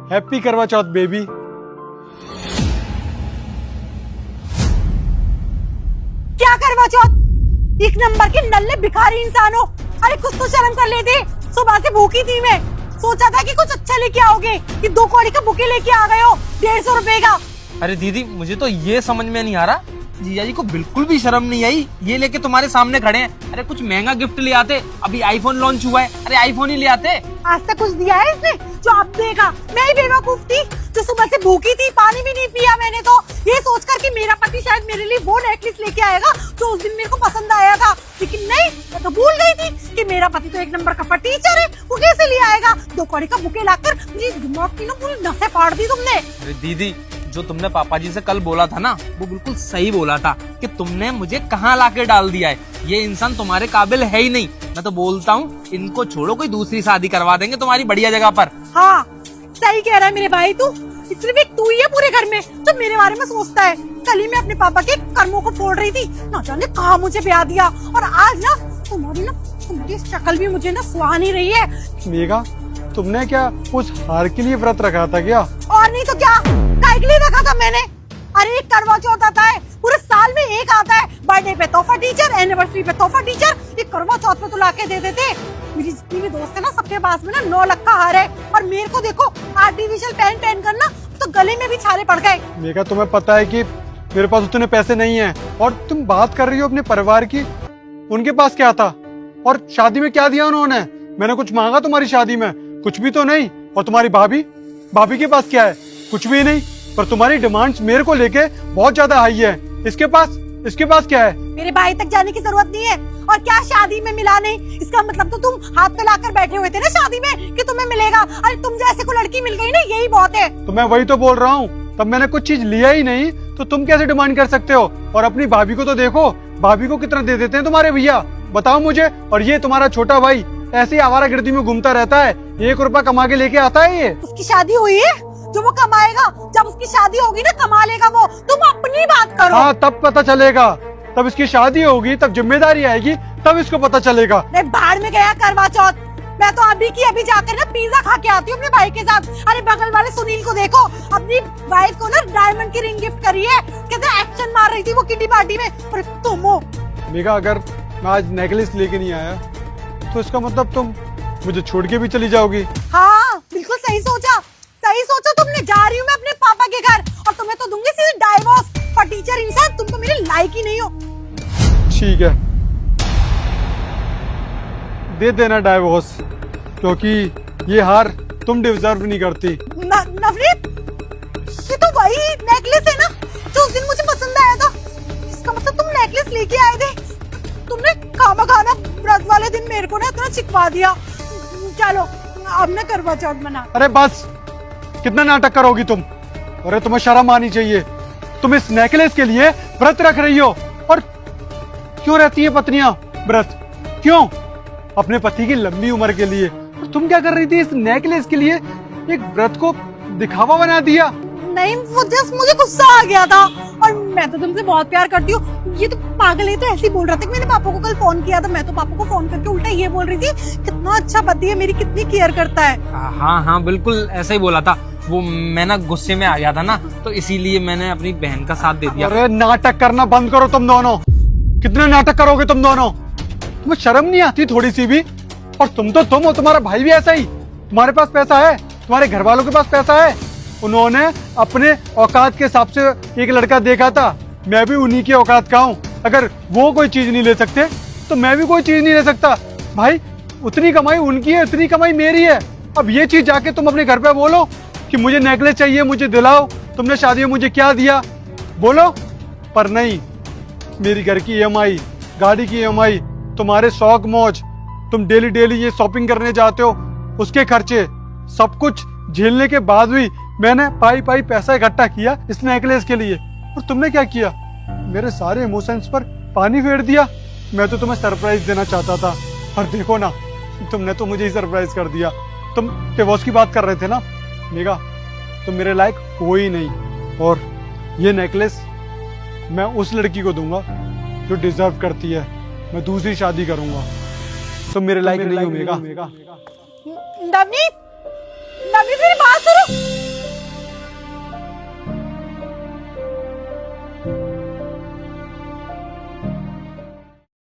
Happy करवा चौथ baby. क्या करवा चौथ? एक नंबर के नल्ले भिखारी इंसान हो। अरे कुछ तो शर्म कर लेते। सुबह से भूखी थी मैं, सोचा था कि कुछ अच्छा लेके आओगे, कि 2 कौड़ी का बुके लेके आ गए हो 150 रुपए का। अरे दीदी मुझे तो ये समझ में नहीं आ रहा, जीजा जी को बिल्कुल भी शर्म नहीं आई, ये लेके तुम्हारे सामने खड़े हैं। अरे कुछ महंगा गिफ्ट ले आते, अभी आईफोन लॉन्च हुआ है, अरे आईफोन ही ले आते। आज तक कुछ दिया है इसने जो अब देगा? मैं ही बेवकूफ थी जो सुबह से भूखी थी, पानी भी नहीं पिया मैंने तो, ये सोचकर कि मेरा पति शायद मेरे लिए वो नेकलेस लेके आएगा जो उस दिन मेरे को पसंद आया था। लेकिन नहीं, मैं तो भूल गई थी कि मेरा पति तो एक नंबर का टीचर है, वो कैसे ले आएगा 2 कौड़ी का बुके लाकर। मुझे दिमाग की ना पूरी नसें फाड़ दी तुमने। अरे दीदी जो तुमने पापा जी से कल बोला था ना, वो बिल्कुल सही बोला था कि तुमने मुझे कहाँ लाके डाल दिया है, ये इंसान तुम्हारे काबिल है ही नहीं। मैं तो बोलता हूँ इनको छोड़ो, कोई दूसरी शादी करवा देंगे तुम्हारी बढ़िया जगह पर। हाँ सही कह रहा है मेरे भाई, तू सिर्फ एक तू ही है पूरे घर में जो मेरे बारे में सोचता है। कल ही मैं अपने पापा के कर्मों को फोड़ रही थी, ना जाने कहाँ मुझे ब्याह दिया, और आज ना तुम्हारी शक्ल भी मुझे ना सुहा नहीं रही है। मेघा तुमने क्या उस हार के लिए व्रत रखा था क्या? और नहीं तो क्या, काय के लिए रखा था मैंने? अरे एक करवा चौथ आता है, पूरे साल में एक आता है, बर्थडे पे तोहफा टीचर, एनिवर्सरी पे तोहफा टीचर, ये करवा चौथ पे तो लाके दे देते। मेरी जितनी भी दोस्त है ना, सबके पास में ना 9 लाख का हार है, और मेरे को देखो आर्टिफिशियल पहन कर ना तो गले में भी छाले पड़ गए। मेघा तुम्हें पता है कि मेरे पास उतने पैसे नहीं है, और तुम बात कर रही हो अपने परिवार की। उनके पास क्या था, और शादी में क्या दिया उन्होंने? मैंने कुछ मांगा तुम्हारी शादी में? कुछ भी तो नहीं। और तुम्हारी भाभी के पास क्या है? कुछ भी नहीं। पर तुम्हारी डिमांड्स मेरे को लेके बहुत ज्यादा हाई है। इसके पास क्या है? मेरे भाई तक जाने की जरूरत नहीं है। और क्या शादी में मिला नहीं, इसका मतलब तो तुम हाथ पे लाकर बैठे हुए थे ना शादी में कि तुम्हें मिलेगा। अरे तुम जैसे को लड़की मिल गई ना, यही बहुत है। तो मैं वही तो बोल रहा हूँ, तब मैंने कुछ चीज लिया ही नहीं तो तुम कैसे डिमांड कर सकते हो? और अपनी भाभी को तो देखो, भाभी को कितना दे देते हैं तुम्हारे भैया, बताओ मुझे। और ये तुम्हारा छोटा भाई ऐसे ही आवारागर्दी में घूमता रहता है, 1 रुपया कमा के लेके आता है। ये उसकी शादी हुई है, जो वो कमाएगा, जब उसकी शादी होगी ना कमा लेगा वो। तुम अपनी बात करो। हाँ तब पता चलेगा, तब इसकी शादी होगी, तब जिम्मेदारी आएगी, तब इसको पता चलेगा। बाहर में गया करवा चौथ, मैं तो अभी की अभी जाकर ना पिज्जा खा के आती हूँ अपने भाई के साथ। अरे बगल वाले सुनील को देखो, अपनी वाइफ को ना डायमंड की रिंग गिफ्ट करी है, कहते एक्शन मार रही थी वो किटी पार्टी में। और तुम हो मेघा, अगर मैं आज नेकलेस लेके नहीं आया तो इसका मतलब तुम मुझे छोड़ के भी चली जाओगी। हाँ बिल्कुल सही सोचा तुमने। जा रही हूँ मैं अपने पापा के घर, और तुम्हें तो दूंगी सीधे डाइवोर्स। पर टीचर इंसान, तुम तो मेरे लायक ही नहीं हो। ठीक है, दे देना डाइवोर्स, क्योंकि ये हार तुम डिजर्व नहीं करती। नवनीत, ये तो वही नेकलेस है ना जो उस दिन मुझे पसंद आया था। इसका मतलब तुम नेकलेस लेके आए थे। तुमने खाना व्रत वाले दिन मेरे को ना इतना छिपवा दिया। चलो अब ना करवा चौथ मना। अरे बस, कितना नाटक करोगी तुम? अरे तुम्हें शर्म आनी चाहिए, तुम इस नेकलेस के लिए व्रत रख रही हो। और क्यों रहती है पत्नियां व्रत? क्यों? अपने पति की लंबी उम्र के लिए। और तुम क्या कर रही थी इस नेकलेस के लिए? एक व्रत को दिखावा बना दिया। नहीं, वो जस्ट मुझे गुस्सा आ गया था, और मैं तो तुमसे बहुत प्यार करती हूँ। ये तो पागल है, तो ऐसे ही बोल रहा था कि मैंने पापा को कल फोन किया था। मैं तो पापा को फोन करके उल्टा ये बोल रही थी, कितना अच्छा पति है, मेरी कितनी केयर करता है। हाँ बिल्कुल ऐसा ही बोला था वो। मैं ना गुस्से में आ गया था ना, तो इसीलिए मैंने अपनी बहन का साथ दे दिया। अरे नाटक करना बंद करो तुम दोनों। कितने नाटक करोगे तुम दोनों? तुम्हें शर्म नहीं आती थोड़ी सी भी? और तुम हो, तुम्हारा भाई भी ऐसा ही। तुम्हारे पास पैसा है, तुम्हारे घर वालों के पास पैसा है। उन्होंने अपने औकात के हिसाब से एक लड़का देखा था, मैं भी उन्हीं की औकात का हूँ। अगर वो कोई चीज नहीं ले सकते तो मैं भी कोई चीज नहीं ले सकता। भाई उतनी कमाई उनकी है, उतनी कमाई मेरी है। अब ये चीज जाके तुम अपने घर पे बोलो कि मुझे नेकलेस चाहिए, मुझे दिलाओ, तुमने शादी में मुझे क्या दिया, बोलो। पर नहीं, मेरी घर की EMI, गाड़ी की EMI, तुम्हारे शौक मौज, तुम डेली ये शॉपिंग करने जाते हो, उसके खर्चे, सब कुछ झेलने के बाद भी मैंने पाई पैसा इकट्ठा किया इस नेकलेस के लिए। और तुमने क्या किया? मेरे सारे इमोशंस पर पानी फेर दिया। मैं तो तुम्हें सरप्राइज देना चाहता था, और देखो ना, तुमने तो मुझे ही सरप्राइज कर दिया। तुम डिवोर्स की बात कर रहे थे ना मेघा, तुम मेरे लायक हो ही नहीं। और ये नेकलेस मैं उस लड़की को दूंगा जो डिजर्व करती है। मैं दूसरी शादी करूंगा। तुम मेरे लायक नहीं हो मेघा। नवनीत, मेरी